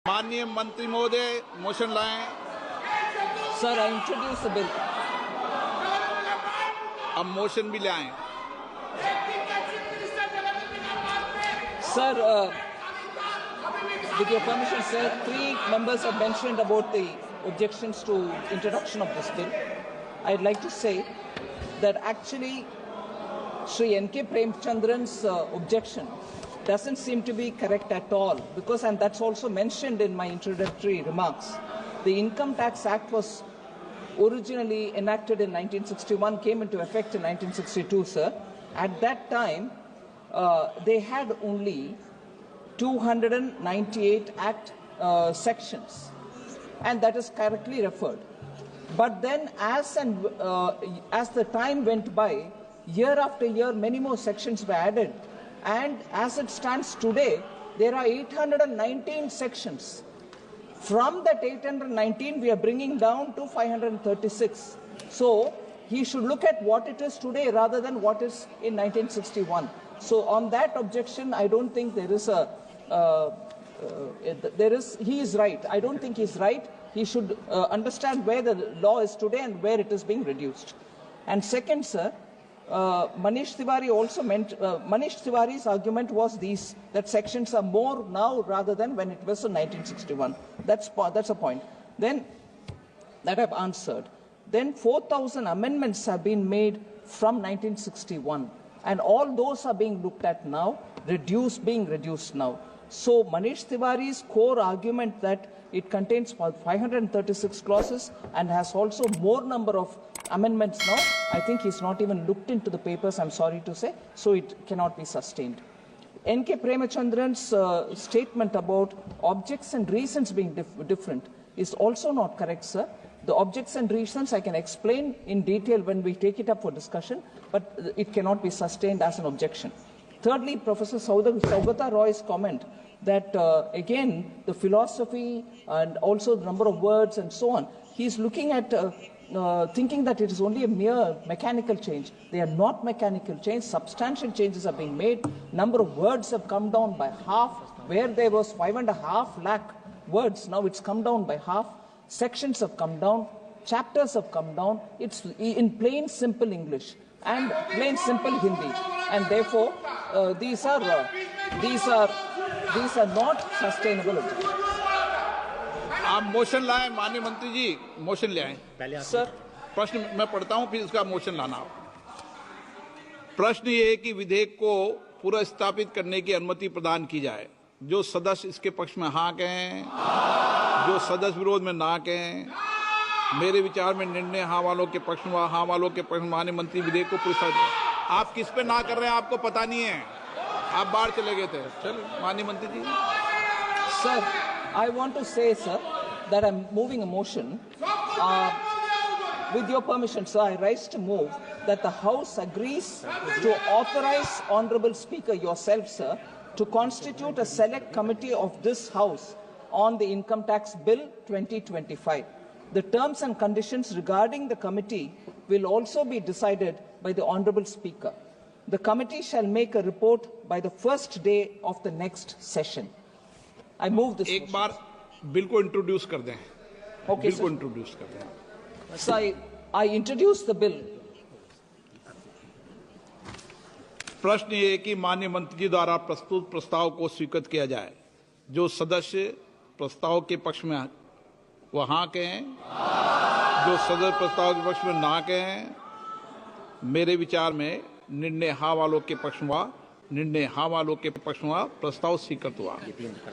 माननीय मंत्री महोदय मोशन लाएं। Sir, I introduce the bill. अब मोशन भी लाएं। Sir, with your permission, sir, 3 members have mentioned about the objections to introduction of this bill. I'd like to say that actually Sri N.K. Premchandran's objection doesn't seem to be correct at all, because, and that's also mentioned in my introductory remarks, the Income Tax Act was originally enacted in 1961, came into effect in 1962, sir. At that time, they had only 298 Act sections, and that is correctly referred. But then, as the time went by, year after year, many more sections were added, and as it stands today, there are 819 sections. From that 819, we are bringing down to 536. So he should look at what it is today rather than what is in 1961. So on that objection, I don't think there is a he is right. I don't think he's right. He should understand where the law is today and where it is being reduced. And second, sir, Manish Tiwari also meant, Manish Tiwari's argument was that sections are more now rather than when it was in 1961. That's a point. Then, that I've answered. Then 4,000 amendments have been made from 1961. And all those are being looked at now, being reduced now. So Manish Tiwari's core argument that it contains 536 clauses and has also more number of amendments now, I think he's not even looked into the papers, I'm sorry to say, so it cannot be sustained. N.K. Premchandran's statement about objects and reasons being different is also not correct, sir. The objects and reasons I can explain in detail when we take it up for discussion, but it cannot be sustained as an objection. Thirdly, Professor Saugata Roy's comment that, again, the philosophy and also the number of words and so on, he's looking at thinking that it is only a mere mechanical change. They are not mechanical change. Substantial changes are being made. Number of words have come down by half. Where there was 5.5 lakh words, now it's come down by half. Sections have come down. Chapters have come down. It's in plain, simple English and plain, simple Hindi. And therefore, these are not sustainable objectives. आप motion लाएं, माननीय मंत्री जी, motion ले आएं। Sir, प्रश्न मैं पढ़ता हूं, फिर इसका मोशन लाना। प्रश्न ये है कि विधेयक को पुनर्स्थापित करने की अनुमति प्रदान की जाए। जो सदस्य इसके पक्ष में हाँ कहें, जो सदस्य विरोध में ना कहें। मेरे विचार में निर्णय हाँ वालों के पक्ष में, हाँ वालों के पक्ष में माननीय मंत्री विधेयक को पुनर्स्थापित। आप किस पे ना कर रहे हैं आपको पता नहीं है, आप बाहर चले गए थे। चलो माननीय मंत्री ji. Sir, I want to say, sir, that I'm moving a motion. With your permission, sir, I rise to move that the House agrees to authorize Honorable Speaker yourself, sir, to constitute a select committee of this House on the Income Tax Bill 2025. The terms and conditions regarding the committee will also be decided by the Honorable Speaker. The committee shall make a report by the first day of the next session. I move this एक बार bill को introduce कर दें। Okay, bill को introduce कर दें। So I introduce the bill. प्रश्न ये है कि माननीय मंत्री जी द्वारा प्रस्तुत प्रस्ताव को स्वीकृत किया जाए। जो सदस्य प्रस्ताव के पक्ष में वो हाँ कहें, जो सदस्य प्रस्ताव के पक्ष में ना कहें। मेरे विचार में निर्णय हाँ वालों के पक्ष में, निर्णय हाँ वालों के पक्ष में प्रस्ताव स्वीकृत हुआ।